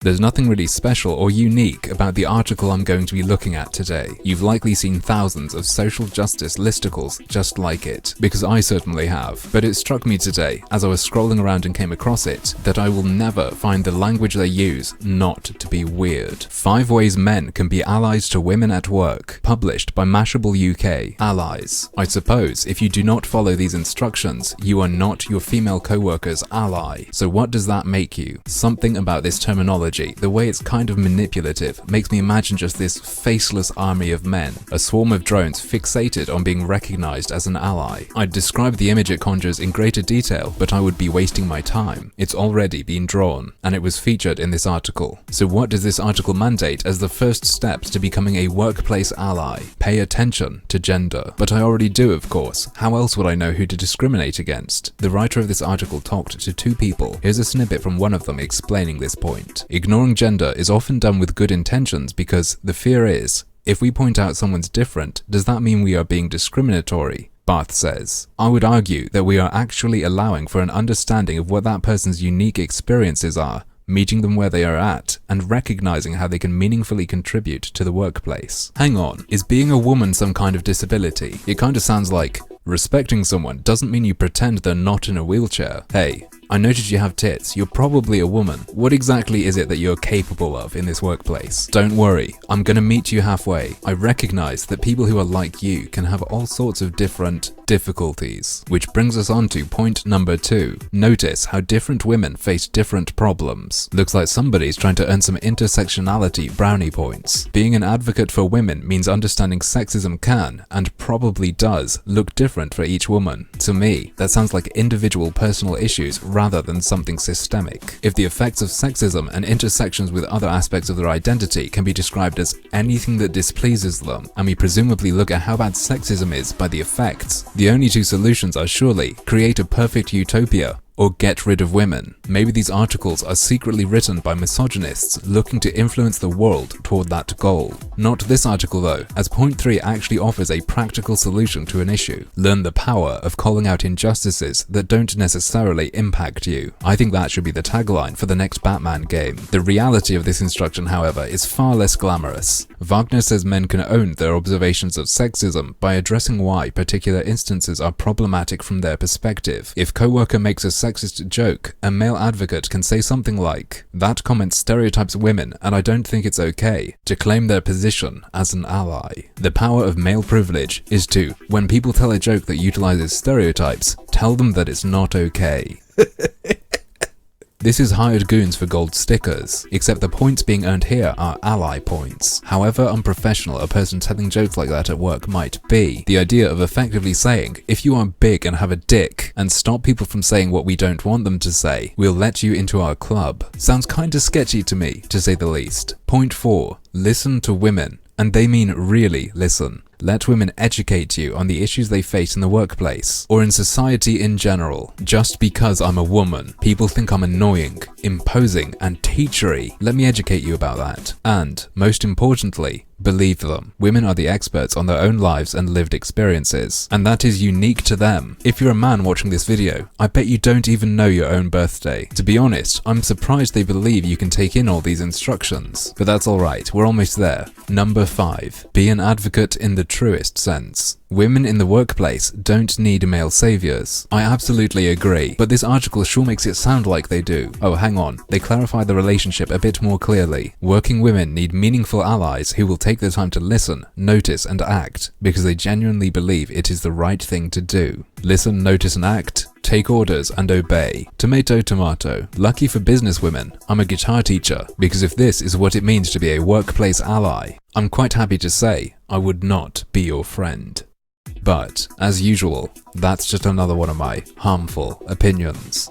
There's nothing really special or unique about the article I'm going to be looking at today. You've likely seen thousands of social justice listicles just like it, because I certainly have. But it struck me today, as I was scrolling around and came across it, that I will never find the language they use not to be weird. 5 Ways Men Can Be Allies to Women at Work, published by Mashable UK. Allies. I suppose if you do not follow these instructions, you are not your female co-worker's ally. So what does that make you? Something about this terminology, the way it's kind of manipulative, makes me imagine just this faceless army of men, a swarm of drones fixated on being recognized as an ally. I'd describe the image it conjures in greater detail, but I would be wasting my time. It's already been drawn, and it was featured in this article. So what does this article mandate as the first steps to becoming a workplace ally? Pay attention to gender. But I already do, of course. How else would I know who to discriminate against? The writer of this article talked to 2 people. Here's a snippet from one of them explaining this point. Ignoring gender is often done with good intentions because the fear is, if we point out someone's different, does that mean we are being discriminatory? Barth says, I would argue that we are actually allowing for an understanding of what that person's unique experiences are, meeting them where they are at, and recognizing how they can meaningfully contribute to the workplace. Hang on, is being a woman some kind of disability? It kind of sounds like, respecting someone doesn't mean you pretend they're not in a wheelchair. Hey, I noticed you have tits, you're probably a woman. What exactly is it that you're capable of in this workplace? Don't worry, I'm gonna meet you halfway. I recognize that people who are like you can have all sorts of different difficulties. Which brings us on to point number 2. Notice how different women face different problems. Looks like somebody's trying to earn some intersectionality brownie points. Being an advocate for women means understanding sexism can, and probably does, look different for each woman. To me, that sounds like individual personal issues rather than something systemic. If the effects of sexism and intersections with other aspects of their identity can be described as anything that displeases them, and we presumably look at how bad sexism is by the effects, the only 2 solutions are surely create a perfect utopia or get rid of women. Maybe these articles are secretly written by misogynists looking to influence the world toward that goal. Not this article though, as point 3 actually offers a practical solution to an issue. Learn the power of calling out injustices that don't necessarily impact you. I think that should be the tagline for the next Batman game. The reality of this instruction, however, is far less glamorous. Wagner says men can own their observations of sexism by addressing why particular instances are problematic from their perspective. If co-worker makes a sexist joke, a male advocate can say something like, that comment stereotypes women and I don't think it's okay, to claim their position as an ally. The power of male privilege is to, when people tell a joke that utilizes stereotypes, tell them that it's not okay. This is hired goons for gold stickers, except the points being earned here are ally points. However unprofessional a person telling jokes like that at work might be, the idea of effectively saying, if you are big and have a dick, and stop people from saying what we don't want them to say, we'll let you into our club, sounds kinda sketchy to me, to say the least. Point 4. Listen to women. And they mean really listen. Let women educate you on the issues they face in the workplace, or in society in general. Just because I'm a woman, people think I'm annoying, imposing, and teachery. Let me educate you about that. And, most importantly, believe them. Women are the experts on their own lives and lived experiences, and that is unique to them. If you're a man watching this video, I bet you don't even know your own birthday. To be honest, I'm surprised they believe you can take in all these instructions. But that's alright, we're almost there. Number 5. Be an advocate in the truest sense. Women in the workplace don't need male saviors. I absolutely agree, but this article sure makes it sound like they do. Oh, hang on, they clarify the relationship a bit more clearly. Working women need meaningful allies who will take the time to listen, notice, and act, because they genuinely believe it is the right thing to do. Listen, notice, and act. Take orders and obey. Tomato, tomato. Lucky for business women, I'm a guitar teacher, because if this is what it means to be a workplace ally, I'm quite happy to say I would not be your friend. But, as usual, that's just another one of my harmful opinions.